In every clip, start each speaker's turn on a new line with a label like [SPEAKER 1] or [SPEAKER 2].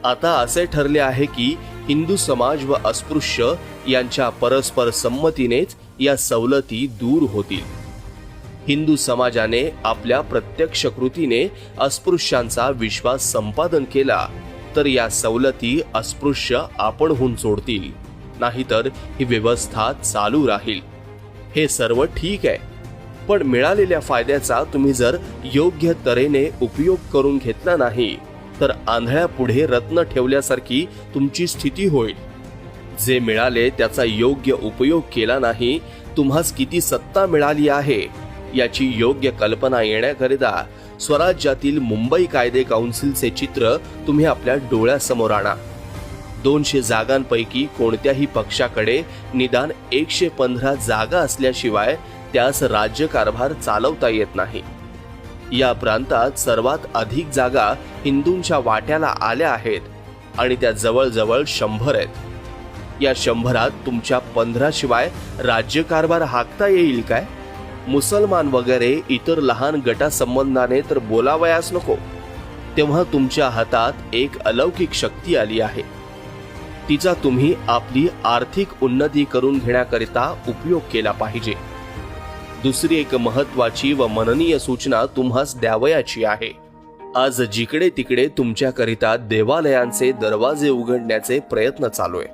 [SPEAKER 1] आता असे ठरले आहे की हिंदू समाज व अस्पृश्य यांच्या परस्पर संमतीनेच या सवलती दूर होतील. हिंदू समाजाने आपल्या प्रत्यक्ष कृतीने अस्पृश्यांचा विश्वास संपादन केला तर या सवलती अस्पृश्य आपणहून सोडतील, नाहीतर ही व्यवस्था चालू राहील. हे सर्व ठीक आहे, पण मिळालेल्या फायद्याचा तुम्ही जर योग्य तऱ्हेने उपयोग करून घेतला नाही तर आंधळ्या पुढे रत्न ठेवल्यासारखी तुमची स्थिती होईल. जे मिळाले त्याचा योग्य उपयोग केला नाही, तुम्हास किती सत्ता मिळाली आहे याची योग्य कल्पना येण्याकरिता स्वराज्यातील मुंबई कायदे काउन्सिलचे चित्र तुम्ही आपल्या डोळ्यासमोर आणा. 200 जागांपैकी कोणत्याही पक्षाकडे निदान 115 जागा असल्याशिवाय त्यास राज्यकारभार चालवता येत नाही. या प्रांतात सर्वात अधिक जागा हिंदूंच्या वाट्याला आल्या आहेत आणि त्या जवळजवळ 100 आहेत. या 100त तुमच्या 15 शिवाय राज्यकारभार हाकता येईल काय? मुसलमान वगैरे इतर लहान गटासंबंधाने तर बोलावयास नको. तेव्हा तुमच्या हातात एक अलौकिक शक्ती आली आहे. तिचा तुम्ही आपली आर्थिक उन्नती करून घेण्याकरिता उपयोग केला पाहिजे. दुसरी एक महत्वाची व मननीय सूचना तुम्हास द्यावयाची आहे. आज जिकडे तिकडे तुमच्याकरिता देवालयांचे दरवाजे उघडण्याचे प्रयत्न चालू आहे.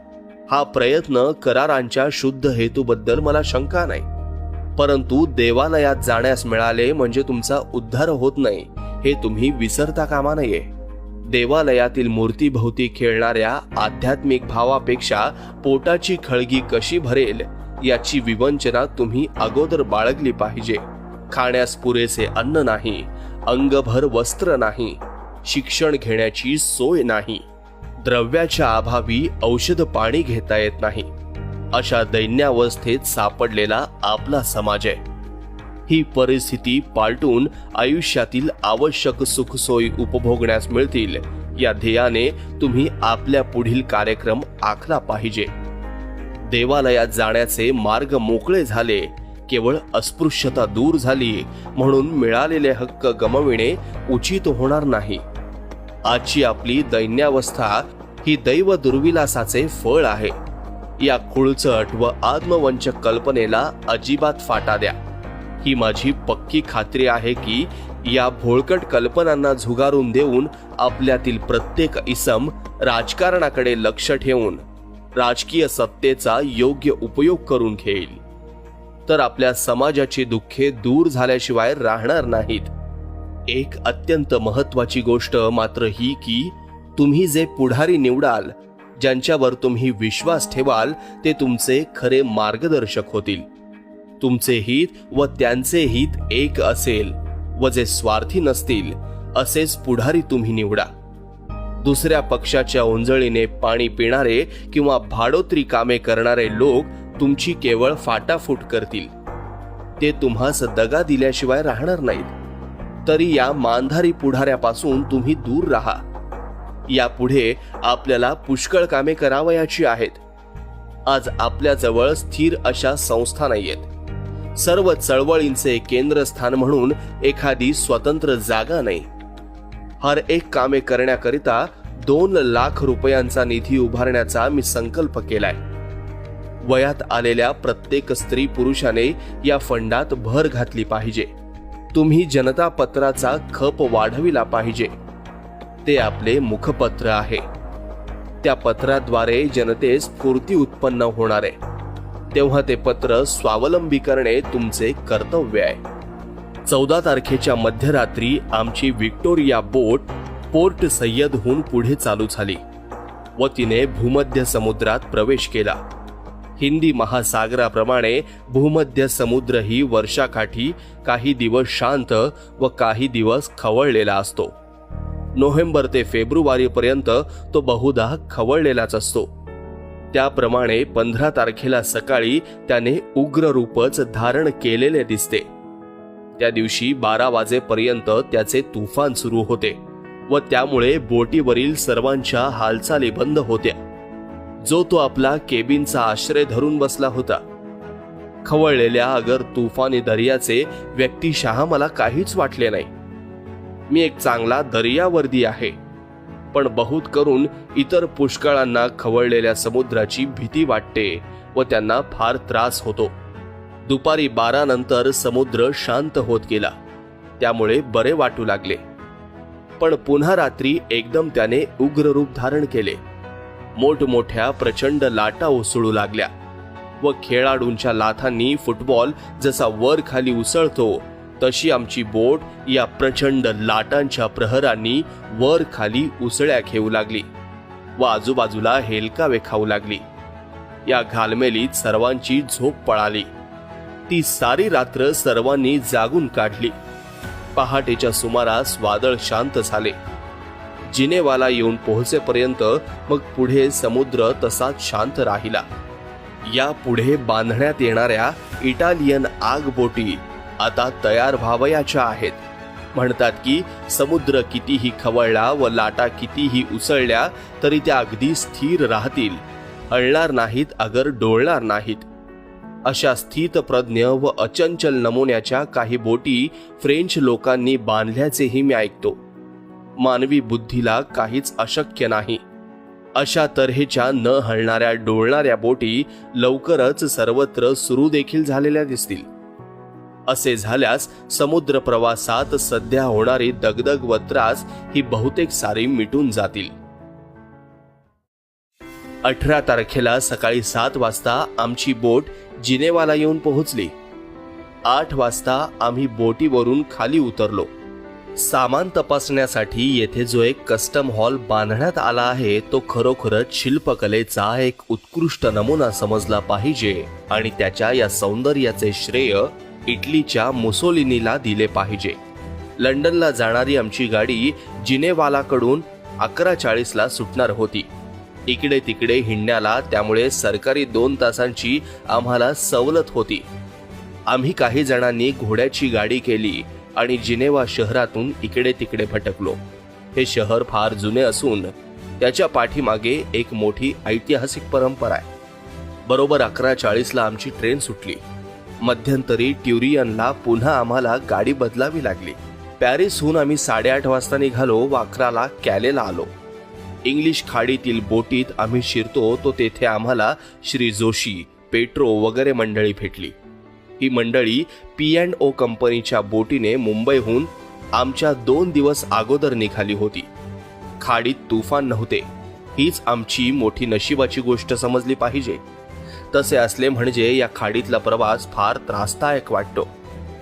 [SPEAKER 1] हा प्रयत्न करारांच्या शुद्ध हेतूबद्दल मला शंका नाही, परंतु देवालयात जाण्यास मिळाले म्हणजे तुमचा उद्धार होत नाही हे तुम्ही विसरता कामा नये. देवालयातील मूर्तीभोवती खेळणाऱ्या आध्यात्मिक भावापेक्षा पोटाची खळगी कशी भरेल याची विवंचना तुम्ही अगोदर बाळगली पाहिजे. खाण्यास पुरेसे अन्न नाही, अंगभर वस्त्र नाही, शिक्षण घेण्याची सोय नाही, द्रव्याच्या अभावी औषध पाणी घेता येत नाही, अशा दैन्यावस्थेत सापडलेला आपला समाज आहे. ही परिस्थिती पालटून आयुष्यातील आवश्यक सुखसोयी उपभोगण्यास मिळतील या ध्येयाने तुम्ही आपल्या पुढील कार्यक्रम आखला पाहिजे. देवालयात जाण्याचे मार्ग मोकळे झाले, केवळ अस्पृश्यता दूर झाली म्हणून मिळालेले हक्क गमाविणे उचित होणार नाही. आजची आपली दैन्यावस्था ही दैव दुर्विलासाचे फळ आहे. या खुळचट व आत्मवंचक कल्पनेला अजिबात फाटा द्या. ही माझी पक्की खात्री आहे की या भोळकट कल्पनांना झुगारून देऊन आपल्यातील प्रत्येक इसम राजकारणाकडे लक्ष ठेवून राजकीय सत्तेचा योग्य उपयोग करून घेईल, तर आपल्या समाजाची दुःखे दूर झाल्याशिवाय राहणार नाहीत. एक अत्यंत महत्वाची गोष्ट मात्र ही की तुम्ही जे पुढारी निवडाल, ज्यांच्यावर तुम्ही विश्वास ठेवाल, ते तुमचे खरे मार्गदर्शक होतील. तुमचे हित व त्यांचे हित एक असेल व जे स्वार्थी नसतील असेच पुढारी तुम्ही निवडा. दुसऱ्या पक्षाच्या ओंजळीने पाणी पिणारे किंवा भाडोत्री कामे करणारे लोक तुमची केवळ फाटाफूट करतील. ते तुम्हास दगा दिल्याशिवाय राहणार नाहीत. तरी या मानधारी पुढाऱ्यापासून तुम्ही दूर राहा. यापुढे आपल्याला पुष्कळ कामे करावयाची आहेत. आज आपल्याजवळ स्थिर अशा संस्था नाहीयेत. सर्व चळवळींचे केंद्रस्थान म्हणून एखादी स्वतंत्र जागा नाही. हर एक कामे करण्याकरिता 2 लाख रुपयांचा निधी उभारण्याचा मी संकल्प केलाय. वयात आलेल्या प्रत्येक स्त्री पुरुषाने या फंडात भर घातली पाहिजे. तुम्ही जनता पत्राचा खप वाढविला पाहिजे. ते आपले मुखपत्र आहे. त्या पत्राद्वारे जनतेस स्फूर्ती उत्पन्न होणार आहे. तेव्हा ते पत्र स्वावलंबी करणे तुमचे कर्तव्य आहे. 14 तारखेच्या मध्यरात्री आमची व्हिक्टोरिया बोट पोर्ट सय्यदहून पुढे चालू झाली व तिने भूमध्य समुद्रात प्रवेश केला. हिंदी महासागराप्रमाणे भूमध्य समुद्रही वर्षाकाठी काही दिवस शांत व काही दिवस खवळलेला असतो. नोव्हेंबर ते फेब्रुवारी पर्यंत तो बहुधा खवळलेलाच असतो. त्याप्रमाणे 15 तारखेला सकाळी त्याने उग्र रूपच धारण केलेले दिसते. त्या दिवशी 12 वाजेपर्यंत त्याचे तुफान सुरू होते व त्यामुळे बोटीवरील सर्वांच्या हालचाली बंद होत्या. जो तो आपला केबिनचा आश्रय धरून बसला होता. खवळलेल्या अगर तुफानी दर्याचे व्यक्तिशः मला काहीच वाटले नाही. मी एक चांगला दर्यावर्दी आहे. पण बहुत करून इतर पुष्कळांना खवळलेल्या समुद्राची भीती वाटते व त्यांना फार त्रास होतो. दुपारी 12 नंतर समुद्र शांत होत गेला, त्यामुळे बरे वाटू लागले. पण पुन्हा रात्री एकदम त्याने उग्र रूप धारण केले. मोठमोठ्या प्रचंड लाटा उसळू लागल्या व खेळाडूंच्या लाथांनी फुटबॉल जसा वर खाली उसळतो तशी आमची बोट या प्रचंड लाटांच्या प्रहरांनी वर खाली उसळ्या घेऊ लागली व आजूबाजूला हेलकावे खाऊ लागली. या घालमेलीत सर्वांची झोप पळाली. ती सारी रात्र सर्वांनी जागून काढली. पहाटेच्या सुमारास वादळ शांत झाले. जिनेवाला येऊन पोहोचेपर्यंत मग पुढे समुद्र तसाच शांत राहिला. या पुढे बांधण्यात येणाऱ्या इटालियन आगबोटी आता तयार व्हावयाच्या आहेत. म्हणतात की समुद्र कितीही खवळला व लाटा कितीही उसळल्या तरी त्या अगदी स्थिर राहतील, हलणार नाहीत, अगर डोलणार नाहीत. अशा स्थितप्रज्ञ व अचंचल नमुन्याच्या काही बोटी फ्रेंच लोकांनी बांधल्याचेही मी ऐकतो. मानवी बुद्धीला काहीच अशक्य नाही. अशा तऱ्हेच्या न हलणाऱ्या डोलणाऱ्या बोटी लवकरच सर्वत्र सुरू देखील झालेल्या दिसतील. असे झाल्यास समुद्र प्रवासात सध्या होणारी दगदग व त्रास ही बहुतेक सारी मिटून जातील. 18 तारखेला सकाळी 7 वाजता आमची बोट जिनेवाला येऊन पोहोचली. 8 वाजता आम्ही बोटीवरून खाली उतरलो. सामान तपासण्यासाठी येथे जो एक कस्टम हॉल बांधण्यात आला आहे तो खरोखरच शिल्पकलेचा एक उत्कृष्ट नमुना समजला पाहिजे आणि त्याच्या या सौंदर्याचे श्रेय इटलीच्या मुसोलिनीला दिले पाहिजे. लंडनला जाणारी आमची गाडी जिनेवालाकडून 11:40 सुटणार होती. इकडे तिकडे हिंडण्याला त्यामुळे सरकारी 2 तासांची आम्हाला सवलत होती. आम्ही काही जणांनी घोड्याची गाडी केली आणि जिनेवा शहरातून इकडे तिकडे भटकलो. हे शहर फार जुने असून त्याच्या पाठीमागे एक मोठी ऐतिहासिक परंपरा आहे. बरोबर 11:40 आमची ट्रेन सुटली. मध्यंतरी ट्युरियनला पुन्हा आम्हाला गाडी बदलावी लागली. पॅरिसहून आम्ही 8:30 वाजता निघालो व 11ला कॅलेला आलो. इंग्लिश खाडीतील बोटीत आम्ही शिरतो तो तेथे आम्हाला श्री जोशी, पेट्रो वगैरे मंडळी भेटली. ही मंडळी P&O कंपनीच्या बोटीने मुंबईहून आमच्या 2 दिवस अगोदर निघाली होती. खाडीत तुफान नव्हते, हीच आमची मोठी नशिबाची गोष्ट समजली पाहिजे. तसे असले म्हणजे या खाडीतला प्रवास फार त्रासदायक वाटतो.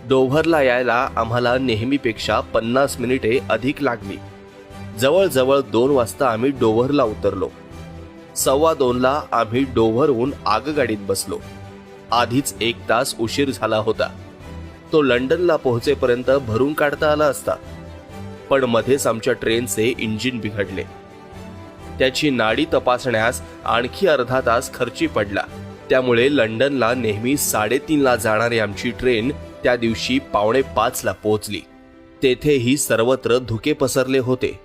[SPEAKER 1] डोव्हरला यायला आम्हाला नेहमीपेक्षा 50 मिनिटे अधिक लागली. जवळजवळ 2 वाजता आम्ही डोव्हरला उतरलो. 2:15ला आम्ही डोव्हरहून आगगाडीत बसलो. आधीच 1 तास उशीर झाला होता. तो लंडनला पोहोचेपर्यंत भरून काढता आला असता, पण मध्येच आमच्या ट्रेनचे इंजिन बिघडले. त्याची नाडी तपासण्यास आणखी अर्धा तास खर्ची पडला. त्यामुळे लंडनला नेहमी 3:30ला जाणारी आमची ट्रेन त्या दिवशी 4:45ला पोहोचली. तेथेही सर्वत्र धुके पसरले होते.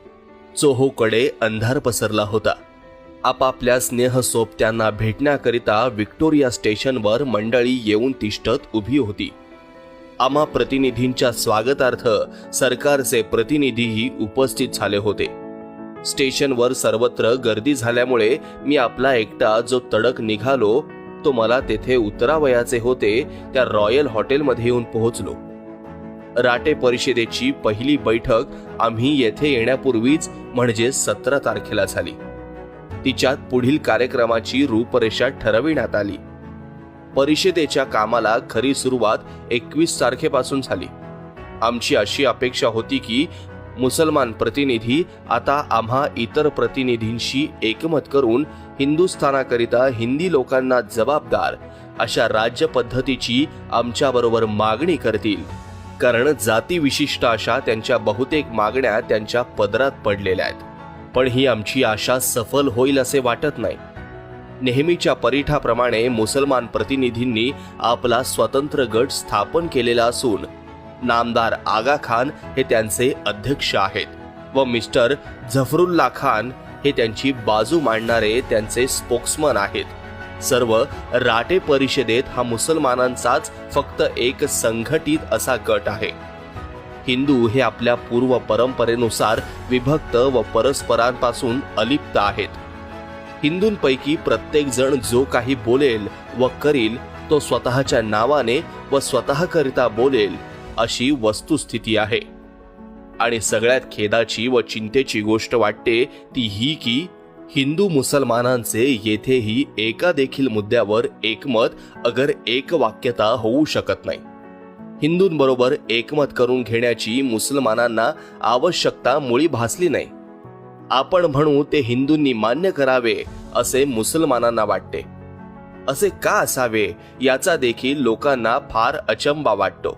[SPEAKER 1] चोहोकडे अंधार पसरला होता. आपापल्या स्नेहसोबत्यांना भेटण्याकरिता व्हिक्टोरिया स्टेशनवर मंडळी येऊन तिष्ठत उभी होती. आम्हा प्रतिनिधींच्या स्वागतार्थ सरकारचे प्रतिनिधीही उपस्थित झाले होते. स्टेशनवर सर्वत्र गर्दी झाल्यामुळे मी आपला एकटा जो तडक निघालो तो मला तेथे उतरावयाचे होते त्या रॉयल हॉटेलमध्ये येऊन पोहोचलो. राटे परिषदेची पहिली बैठक आम्ही येथे येण्यापूर्वीच म्हणजे 17 तारखेला झाली. तिच्यात पुढील कार्यक्रमाची रूपरेषा ठरविण्यात आली. परिषदेच्या कामाला खरी सुरुवात 21 तारखेपासून झाली. आमची अशी अपेक्षा होती की मुसलमान प्रतिनिधी आता आम्हा इतर प्रतिनिधींशी एकमत करून हिंदुस्थानाकरिता हिंदी लोकांना जबाबदार अशा राज्य पद्धतीची आमच्याबरोबर मागणी करतील, कारण जाती विशिष्ट अशा त्यांच्या बहुतेक मागण्या त्यांच्या पदरात पडलेल्या आहेत. पण ही आमची आशा सफल होईल असे वाटत नाही. नेहमीच्या परिठाप्रमाणे मुसलमान प्रतिनिधींनी आपला स्वतंत्र गट स्थापन केलेला असून नामदार आगा खान हे त्यांचे अध्यक्ष आहेत व मिस्टर झफरुल्ला खान हे त्यांची बाजू मांडणारे त्यांचे स्पोक्समन आहेत. सर्व राटे परिषदेत हा मुसलमानांचाच फक्त एक संघटित असा गट आहे. हिंदू हे आपल्या पूर्व परंपरेनुसार विभक्त व परस्परांपासून अलिप्त आहेत. हिंदूंपैकी प्रत्येक जण जो काही बोलेल व करील तो स्वतःच्या नावाने व स्वतःकरिता बोलेल अशी वस्तुस्थिती आहे. आणि सगळ्यात खेदाची व चिंतेची गोष्ट वाटते ती ही की हिंदू मुसलमानांचे येथेही एका देखील मुद्द्यावर एकमत अगर एकवाक्यता होऊ शकत नाही. हिंदूंबरोबर एकमत करून घेण्याची मुसलमानांना आवश्यकता मुळी भासली नाही. आपण म्हणू ते हिंदूंनी मान्य करावे असे मुसलमानांना वाटते. असे का असावे याचा देखील लोकांना फार अचंबा वाटतो.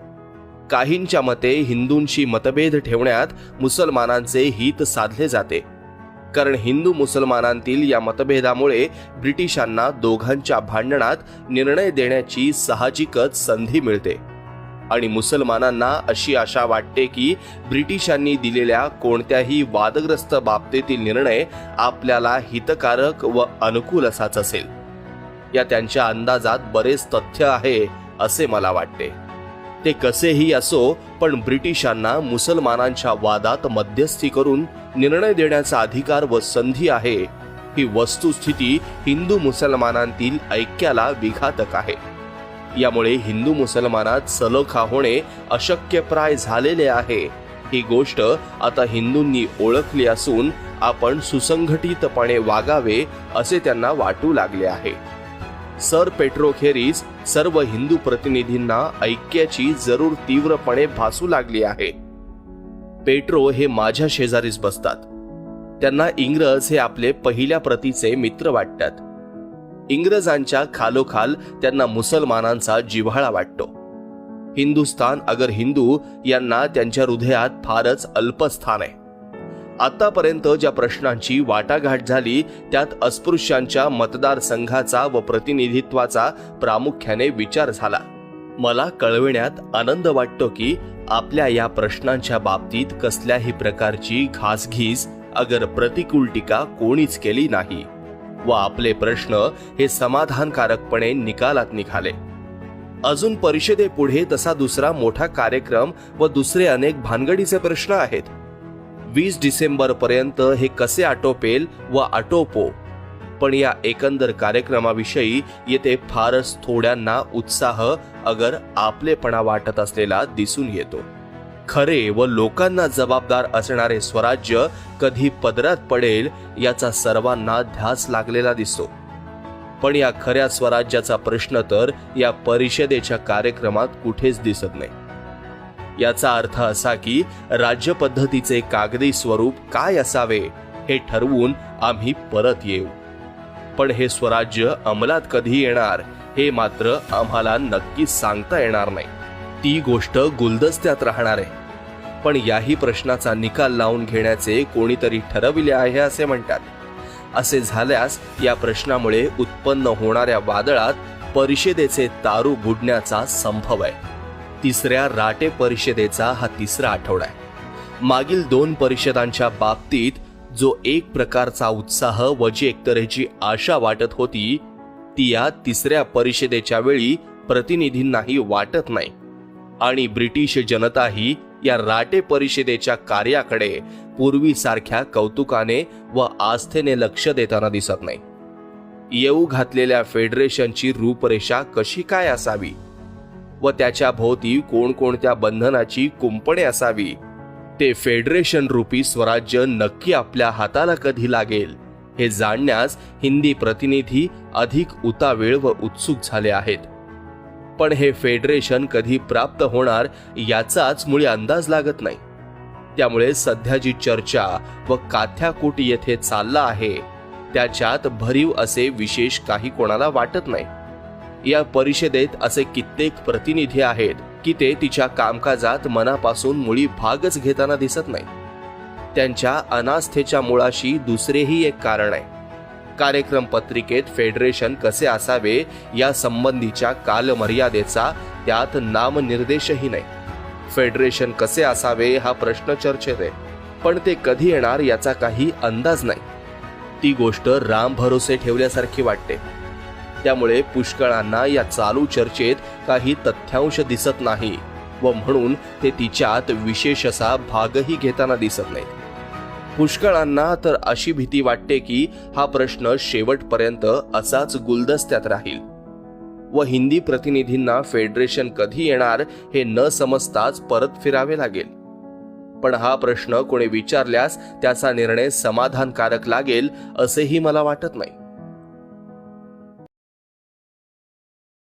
[SPEAKER 1] काहींच्या मते हिंदूंशी मतभेद ठेवण्यात मुसलमानांचे हित साधले जाते, कारण हिंदू मुसलमानांतील या मतभेदामुळे ब्रिटिशांना दोघांच्या भांडणात निर्णय देण्याची साहजिकच संधी मिळते. आणि मुसलमानांना अशी आशा वाटते की ब्रिटिशांनी दिलेल्या कोणत्याही वादग्रस्त बाबतीतील निर्णय आपल्याला हितकारक व अनुकूल असाच असेल. या त्यांच्या अंदाजात बरेच तथ्य आहे असे मला वाटते. ते कसेही असो, पण ब्रिटिशांना मुसलमानांच्या वादात मध्यस्थी करून निर्णय देण्याचा अधिकार व संधी आहे ही वस्तुस्थिती हिंदू मुसलमानांतील ऐक्याला विघातक आहे. यामुळे हिंदू मुसलमानात सलोखा होणे अशक्यप्राय झालेले आहे. ही गोष्ट आता हिंदूंनी ओळखली असून आपण सुसंघटितपणे वागावे असे त्यांना वाटू लागले आहे. सर पेट्रो खेरीज सर्व हिंदू प्रतिनिधींना ऐक्याची जरूर तीव्रपणे भासू लागली आहे. पेट्रो हे माझ्या शेजारीच बसतात. त्यांना इंग्रज हे आपले पहिल्या प्रतीचे मित्र वाटतात. इंग्रजांच्या खालोखाल त्यांना मुसलमानांचा जिव्हाळा वाटतो. हिंदुस्तान अगर हिंदू यांना त्यांच्या हृदयात फारच अल्प स्थान आहे. आतापर्यंत ज्या प्रश्नांची वाटाघाट झाली त्यात अस्पृश्यांच्या मतदारसंघाचा व प्रतिनिधित्वाचा प्रामुख्याने विचार झाला. मला कळविण्यात आनंद वाटतो की आपल्या या प्रश्नांच्या बाबतीत कसल्याही प्रकारची घासघीस अगर प्रतिकूल टीका कोणीच केली नाही व आपले प्रश्न हे समाधानकारकपणे निकालात निघाले. अजून परिषदेपुढे तसा दुसरा मोठा कार्यक्रम व दुसरे अनेक भानगडीचे प्रश्न आहेत. 20 डिसेंबर पर्यंत हे कसे आटोपेल व आटोपो, पण या एकंदर कार्यक्रमाविषयी येथे फारच थोड्यांना उत्साह अगर आपलेपणा वाटत असलेला दिसून येतो. खरे व लोकांना जबाबदार असणारे स्वराज्य कधी पदरात पडेल याचा सर्वांना ध्यास लागलेला दिसतो. पण या खऱ्या स्वराज्याचा प्रश्न तर या परिषदेच्या कार्यक्रमात कुठेच दिसत नाही. याचा अर्थ असा की राज्य पद्धतीचे कागदी स्वरूप काय असावे हे ठरवून आम्ही परत येऊ. पण हे स्वराज्य अंमलात कधी येणार हे मात्र आम्हाला नक्की सांगता येणार नाही. ती गोष्ट गुलदस्त्यात राहणार आहे. पण याही प्रश्नाचा निकाल लावून घेण्याचे कोणीतरी ठरविले आहे असे म्हणतात. असे झाल्यास या प्रश्नामुळे उत्पन्न होणाऱ्या वादळात परिषदेचे तारू बुडण्याचा संभव आहे. तिसऱ्या राटे परिषदेचा हा तिसरा आठवडा आहे. मागील 2 परिषदांच्या बाबतीत जो एक प्रकारचा उत्साह व जी एक तऱ्हेची आशा वाटत होती ती या तिसऱ्या परिषदेच्या वेळी प्रतिनिधींनाही वाटत नाही. आणि ब्रिटिश जनताही या राटे परिषदेच्या कार्याकडे पूर्वीसारख्या कौतुकाने व आस्थेने लक्ष देताना दिसत नाही. येऊ घातलेल्या फेडरेशनची रूपरेषा कशी काय असावी व त्याच्या भोवती कोणकोणत्या बंधनाची कुंपणे असावी, ते फेडरेशन रूपी स्वराज्य नक्की आपल्या हाताला कधी लागेल हे जाणण्यास हिंदी प्रतिनिधी अधिक उतावीळ व उत्सुक झाले आहेत. पण हे फेडरेशन कधी प्राप्त होणार याचाच मुळी अंदाज लागत नाही. त्यामुळे सध्या जी चर्चा व काथ्याकूट येथे चालला आहे त्याच्यात भरीव असे विशेष काही कोणाला वाटत नाही. या परिषदेत असे कित्येक प्रतिनिधी आहेत की ते तिच्या कामकाजात मनापासून मुळी भागच घेताना दिसत नाही. त्यांच्या अनास्थेच्या मुळाशी दुसरेही एक कारण आहे. कार्यक्रम पत्रिकेत फेडरेशन कसे असावे या संबंधीच्या कालमर्यादेचा त्यात नामनिर्देशही नाही. फेडरेशन कसे असावे हा प्रश्न चर्चेत आहे, पण ते कधी येणार याचा काही अंदाज नाही. ती गोष्ट राम भरोसे ठेवल्यासारखी वाटते. त्यामुळे पुष्कळांना या चालू चर्चेत काही तथ्यांश दिसत नाही व म्हणून ते तिच्यात विशेष असा भागही घेताना दिसत नाहीत. पुष्कळांना तर अशी भीती वाटते की हा प्रश्न शेवटपर्यंत असाच गुलदस्त्यात राहील व हिंदी प्रतिनिधींना फेडरेशन कधी येणार हे न समजताच परत फिरावे लागेल. पण हा प्रश्न कोणी विचारल्यास त्याचा निर्णय समाधानकारक लागेल असेही मला वाटत नाही.